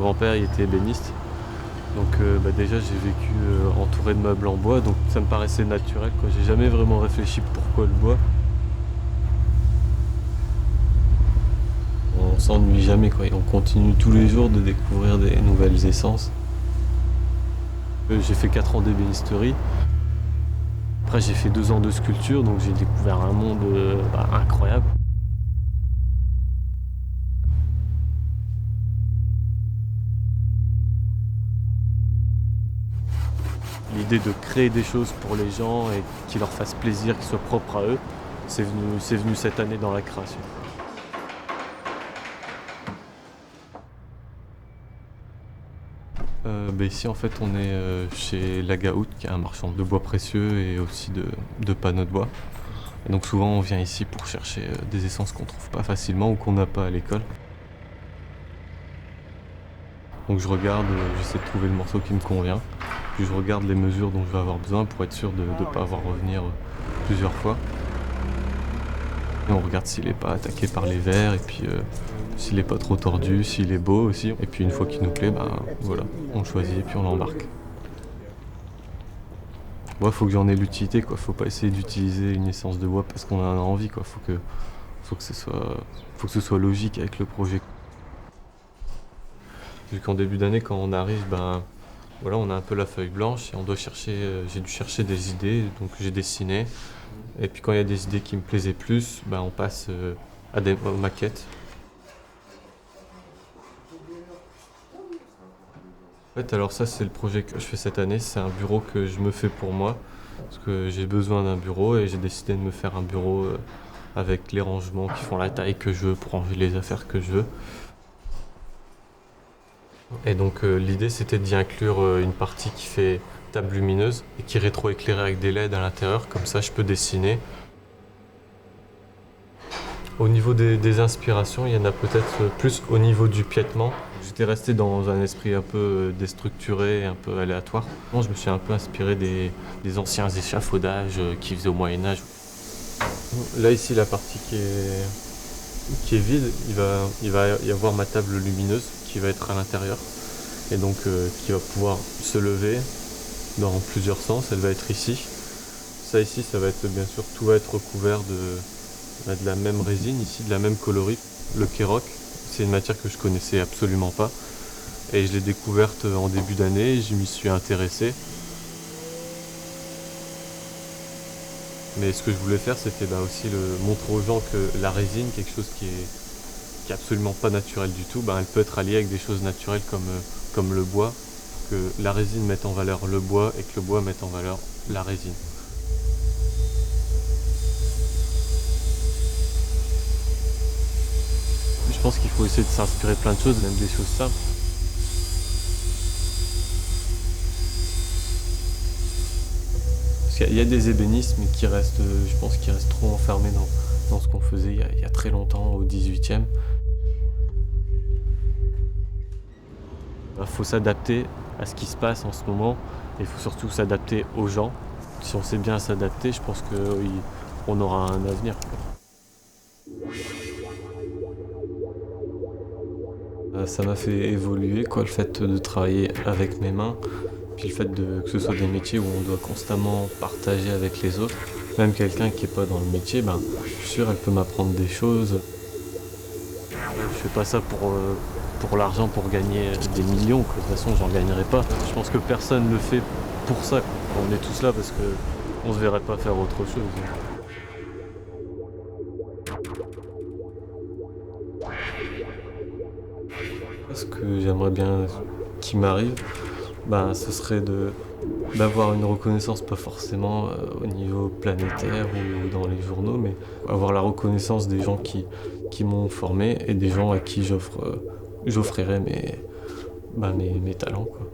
grand-père il était ébéniste. Donc déjà j'ai vécu entouré de meubles en bois, donc ça me paraissait naturel, quoi. J'ai jamais vraiment réfléchi pourquoi le bois. On s'ennuie jamais, quoi, et on continue tous les jours de découvrir des nouvelles essences. J'ai fait 4 ans d'ébénisterie. Après j'ai fait 2 ans de sculpture, donc j'ai découvert un monde incroyable. L'idée de créer des choses pour les gens et qui leur fassent plaisir, qui soient propres à eux, c'est venu cette année dans la création. Ici en fait on est chez Lagaout, qui est un marchand de bois précieux et aussi de panneaux de bois. Et donc souvent on vient ici pour chercher des essences qu'on trouve pas facilement ou qu'on n'a pas à l'école. Donc je regarde, j'essaie de trouver le morceau qui me convient, puis je regarde les mesures dont je vais avoir besoin pour être sûr de ne pas avoir à revenir plusieurs fois. Et on regarde s'il n'est pas attaqué par les vers, et puis s'il n'est pas trop tordu, s'il est beau aussi. Et puis une fois qu'il nous plaît, voilà, on le choisit et puis on l'embarque. Ouais, faut que j'en ai l'utilité, quoi. Faut pas essayer d'utiliser une essence de bois parce qu'on en a envie, quoi. Faut que ce soit logique avec le projet. Vu qu'en début d'année, quand on arrive, voilà, on a un peu la feuille blanche et on doit chercher. J'ai dû chercher des idées, donc j'ai dessiné. Et puis quand il y a des idées qui me plaisaient plus, on passe à des maquettes. En fait, alors ça, c'est le projet que je fais cette année. C'est un bureau que je me fais pour moi, parce que j'ai besoin d'un bureau et j'ai décidé de me faire un bureau avec les rangements qui font la taille que je veux pour ranger les affaires que je veux. Et donc l'idée c'était d'y inclure une partie qui fait table lumineuse et qui est rétroéclairée avec des LED à l'intérieur, comme ça je peux dessiner. Au niveau des inspirations, il y en a peut-être plus au niveau du piétement. J'étais resté dans un esprit un peu déstructuré, un peu aléatoire. Je me suis un peu inspiré des anciens échafaudages qui faisaient au Moyen-Âge. Là ici la partie qui est vide, il va y avoir ma table lumineuse qui va être à l'intérieur et donc qui va pouvoir se lever dans plusieurs sens. Elle va être ici. Ça ici, ça va être bien sûr, tout va être recouvert de la même résine ici, de la même coloris. Le Kerok, c'est une matière que je connaissais absolument pas et je l'ai découverte en début d'année. Je m'y suis intéressé. Mais ce que je voulais faire, c'était aussi montrer aux gens que la résine, quelque chose qui est absolument pas naturel du tout, elle peut être alliée avec des choses naturelles comme le bois, que la résine mette en valeur le bois et que le bois mette en valeur la résine. Je pense qu'il faut essayer de s'inspirer de plein de choses, même des choses simples. Il y a des ébénistes, mais je pense qu'ils restent trop enfermés dans ce qu'on faisait il y a très longtemps, au 18e. Il faut s'adapter à ce qui se passe en ce moment, et il faut surtout s'adapter aux gens. Si on sait bien s'adapter, je pense qu'on aura un avenir. Ça m'a fait évoluer, le fait de travailler avec mes mains. Puis le fait que ce soit des métiers où on doit constamment partager avec les autres. Même quelqu'un qui n'est pas dans le métier, je suis sûr elle peut m'apprendre des choses. Je fais pas ça pour l'argent, pour gagner des millions. De toute façon, j'en gagnerai pas. Je pense que personne ne le fait pour ça. On est tous là parce qu'on se verrait pas faire autre chose. Ce que j'aimerais bien qu'il m'arrive, ce serait d'avoir une reconnaissance, pas forcément au niveau planétaire ou dans les journaux, mais avoir la reconnaissance des gens qui m'ont formé et des gens à qui j'offrirai mes talents, quoi.